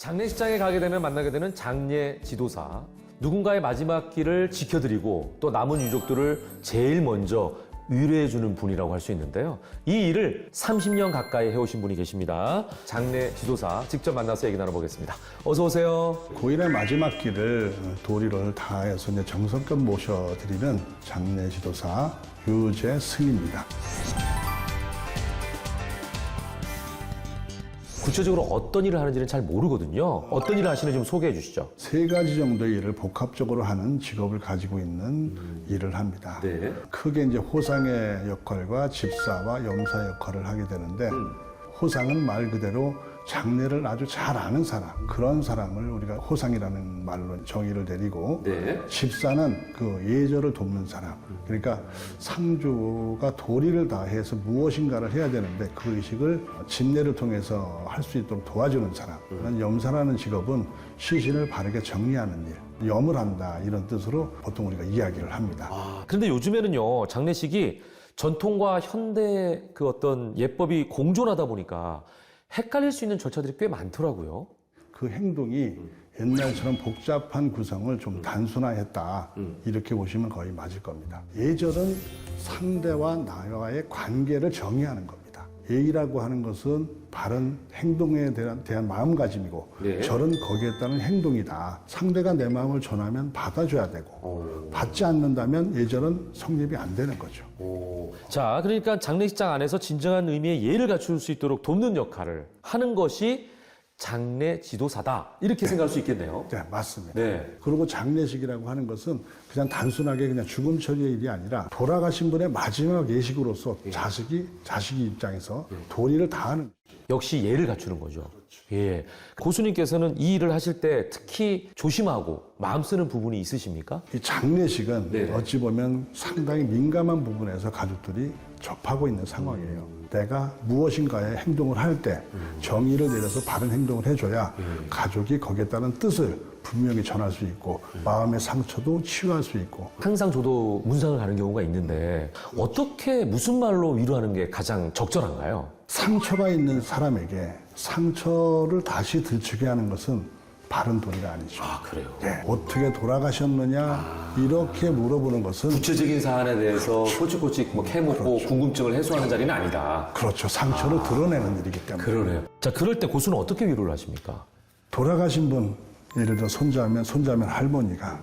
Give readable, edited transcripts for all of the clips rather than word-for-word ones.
장례식장에 가게 되면 만나게 되는 장례 지도사. 누군가의 마지막 길을 지켜드리고 또 남은 유족들을 제일 먼저 위로해주는 분이라고 할 수 있는데요. 이 일을 30년 가까이 해오신 분이 계십니다. 장례 지도사 직접 만나서 얘기 나눠보겠습니다. 어서 오세요. 고인의 마지막 길을 도리를 다해서 이제 정성껏 모셔드리는 장례 지도사 유재승입니다. 구체적으로 어떤 일을 하는지는 잘 모르거든요. 어떤 일을 하시는지 좀 소개해 주시죠. 3가지 정도의 일을 복합적으로 하는 직업을 가지고 있는 일을 합니다. 네. 크게 이제 호상의 역할과 집사와 염사 역할을 하게 되는데 호상은 말 그대로 장례를 아주 잘 아는 사람, 그런 사람을 우리가 호상이라는 말로 정의를 내리고 네. 집사는 그 예절을 돕는 사람, 그러니까 상주가 도리를 다해서 무엇인가를 해야 되는데 그 의식을 집례를 통해서 할 수 있도록 도와주는 사람. 염사라는 직업은 시신을 바르게 정리하는 일, 염을 한다 이런 뜻으로 보통 우리가 이야기를 합니다. 그런데 요즘에는요, 장례식이 전통과 현대 그 어떤 예법이 공존하다 보니까 헷갈릴 수 있는 절차들이 꽤 많더라고요. 그 행동이 옛날처럼 복잡한 구성을 좀 단순화했다 이렇게 보시면 거의 맞을 겁니다. 예절은 상대와 나와의 관계를 정의하는 겁니다. 예의라고 하는 것은 바른 행동에 대한 마음가짐이고 네. 절은 거기에 따른 행동이다. 상대가 내 마음을 전하면 받아줘야 되고 받지 않는다면 예절은 성립이 안 되는 거죠. 자, 그러니까 장례식장 안에서 진정한 의미의 예를 갖출 수 있도록 돕는 역할을 하는 것이 장례 지도사다. 이렇게 생각할 수 있겠네요. 네, 맞습니다. 네. 그리고 장례식이라고 하는 것은 그냥 단순하게 그냥 죽음 처리의 일이 아니라 돌아가신 분의 마지막 예식으로서 자식이 입장에서 도리를 다하는. 역시 예를 갖추는 거죠. 예. 고수님께서는 이 일을 하실 때 특히 조심하고 마음 쓰는 부분이 있으십니까? 이 장례식은 네. 어찌 보면 상당히 민감한 부분에서 가족들이 접하고 있는 상황이에요. 내가 무엇인가의 행동을 할 때 정의를 내려서 바른 행동을 해줘야 가족이 거기에 따른 뜻을 분명히 전할 수 있고 마음의 상처도 치유할 수 있고. 항상 저도 문상을 가는 경우가 있는데 어떻게 무슨 말로 위로하는 게 가장 적절한가요? 상처가 있는 사람에게 상처를 다시 들추게 하는 것은 바른 도리가 아니죠. 아, 그래요? 예, 어떻게 돌아가셨느냐 이렇게 물어보는 것은 구체적인 사안에 대해서 꼬치꼬치 뭐 캐묻고 궁금증을 해소하는 자리는 아니다. 그렇죠. 상처를 드러내는 일이기 때문에. 그러네요. 자, 그럴 때 고수는 어떻게 위로를 하십니까? 돌아가신 분, 예를 들어 손자면 할머니가,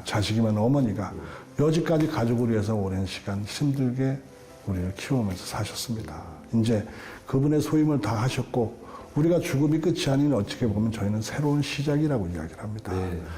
자식이면 어머니가 여지까지 가족을 위해서 오랜 시간 힘들게 우리를 키우면서 사셨습니다. 이제 그분의 소임을 다 하셨고 우리가 죽음이 끝이 아닌 어떻게 보면 저희는 새로운 시작이라고 이야기를 합니다.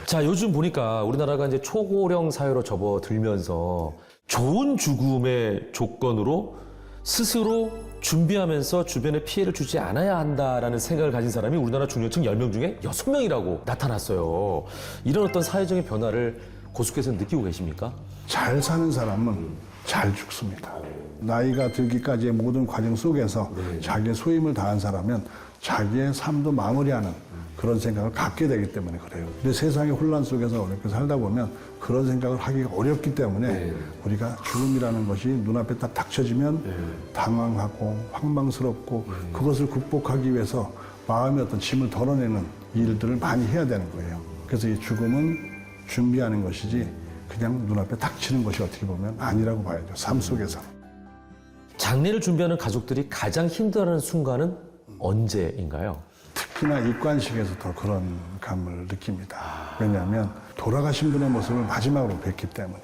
자, 요즘 보니까 우리나라가 이제 초고령 사회로 접어들면서 좋은 죽음의 조건으로 스스로 준비하면서 주변에 피해를 주지 않아야 한다라는 생각을 가진 사람이 우리나라 중년층 10명 중에 6명이라고 나타났어요. 이런 어떤 사회적인 변화를 고수께서는 느끼고 계십니까? 잘 사는 사람은 잘 죽습니다. 나이가 들기까지의 모든 과정 속에서 자기의 소임을 다한 사람은 자기의 삶도 마무리하는 그런 생각을 갖게 되기 때문에 그래요. 근데 세상의 혼란 속에서 어렵게 살다 보면 그런 생각을 하기가 어렵기 때문에 우리가 죽음이라는 것이 눈앞에 딱 닥쳐지면 당황하고 황망스럽고 그것을 극복하기 위해서 마음의 어떤 짐을 덜어내는 일들을 많이 해야 되는 거예요. 그래서 이 죽음은 준비하는 것이지 그냥 눈앞에 닥치는 것이 어떻게 보면 아니라고 봐야죠. 삶 속에서. 장례를 준비하는 가족들이 가장 힘들어하는 순간은 언제인가요? 특히나 입관식에서 더 그런 감을 느낍니다. 왜냐하면 돌아가신 분의 모습을 마지막으로 뵙기 때문에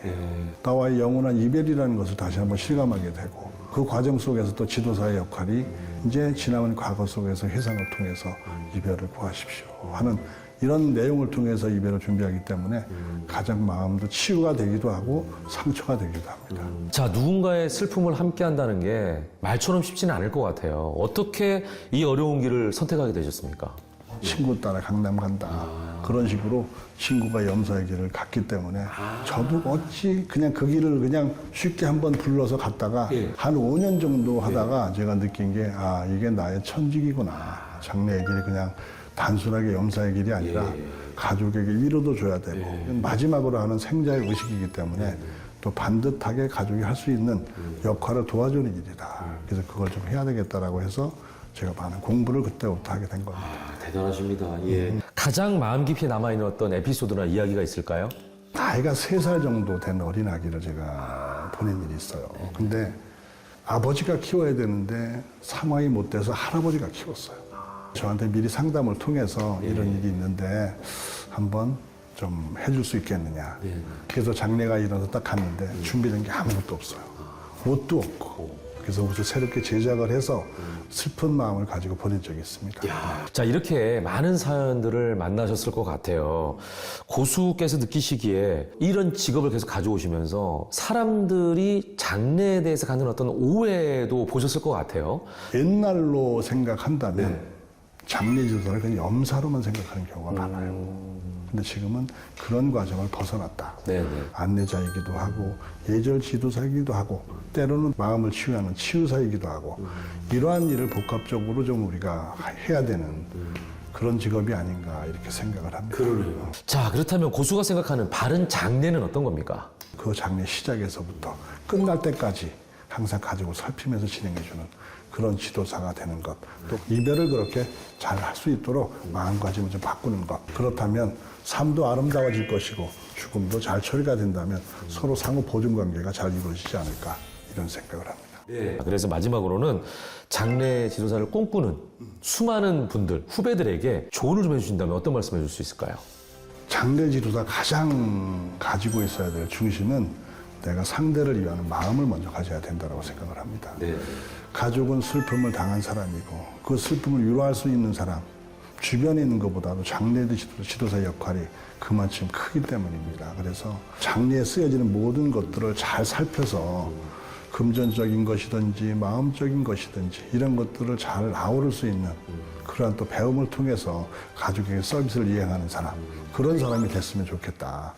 나와의 영원한 이별이라는 것을 다시 한번 실감하게 되고 그 과정 속에서 또 지도사의 역할이 이제 지나온 과거 속에서 회상을 통해서 이별을 구하십시오 하는 이런 내용을 통해서 이별을 준비하기 때문에 가장 마음도 치유가 되기도 하고 상처가 되기도 합니다. 자, 누군가의 슬픔을 함께 한다는 게 말처럼 쉽지는 않을 것 같아요. 어떻게 이 어려운 길을 선택하게 되셨습니까? 친구 따라 강남 간다. 그런 식으로 친구가 염사의 길을 갔기 때문에 저도 어찌 그냥 그 길을 그냥 쉽게 한번 불러서 갔다가 한 5년 정도 하다가 제가 느낀 게 이게 나의 천직이구나. 장례의 길이 그냥 단순하게 염사의 길이 아니라 가족에게 위로도 줘야 되고 마지막으로 하는 생자의 의식이기 때문에 또 반듯하게 가족이 할 수 있는 역할을 도와주는 일이다. 그래서 그걸 좀 해야 되겠다라고 해서 제가 많은 공부를 그때부터 하게 된 겁니다. 대단하십니다. 예. 가장 마음 깊이 남아있는 어떤 에피소드나 이야기가 있을까요? 나이가 3살 정도 된 어린 아기를 제가 보낸 일이 있어요. 근데 아버지가 키워야 되는데 상황이 못 돼서 할아버지가 키웠어요. 저한테 미리 상담을 통해서 이런 일이 있는데 한번 좀 해줄 수 있겠느냐. 그래서 장례가 일어나서 딱 갔는데 준비된 게 아무것도 없어요. 옷도 없고. 그래서 옷을 새롭게 제작을 해서 슬픈 마음을 가지고 보낸 적이 있습니다. 자, 이렇게 많은 사연들을 만나셨을 것 같아요. 고수께서 느끼시기에 이런 직업을 계속 가져오시면서 사람들이 장래에 대해서 갖는 어떤 오해도 보셨을 것 같아요. 옛날로 생각한다면 장례 지도사를 그냥 염사로만 생각하는 경우가 많아요. 근데 지금은 그런 과정을 벗어났다. 네네. 안내자이기도 하고 예절 지도사이기도 하고 때로는 마음을 치유하는 치유사이기도 하고 이러한 일을 복합적으로 좀 우리가 해야 되는 그런 직업이 아닌가 이렇게 생각을 합니다. 그러네요. 자, 그렇다면 고수가 생각하는 바른 장례는 어떤 겁니까? 그 장례 시작에서부터 끝날 때까지 항상 가지고 살피면서 진행해주는 그런 지도사가 되는 것. 또 이별을 그렇게 잘 할 수 있도록 마음가짐을 좀 바꾸는 것. 그렇다면 삶도 아름다워질 것이고 죽음도 잘 처리가 된다면 서로 상호 보존 관계가 잘 이루어지지 않을까 이런 생각을 합니다. 그래서 마지막으로는 장례 지도사를 꿈꾸는 수많은 분들, 후배들에게 조언을 좀 해주신다면 어떤 말씀 해줄 수 있을까요? 장례 지도사 가장 가지고 있어야 될 중심은 내가 상대를 위하는 마음을 먼저 가져야 된다고 생각을 합니다. 가족은 슬픔을 당한 사람이고 그 슬픔을 위로할 수 있는 사람, 주변에 있는 것보다도 장례 지도사의 역할이 그만큼 크기 때문입니다. 그래서 장례에 쓰여지는 모든 것들을 잘 살펴서 금전적인 것이든지 마음적인 것이든지 이런 것들을 잘 아우를 수 있는 그러한 또 배움을 통해서 가족에게 서비스를 이행하는 사람, 그런 사람이 됐으면 좋겠다.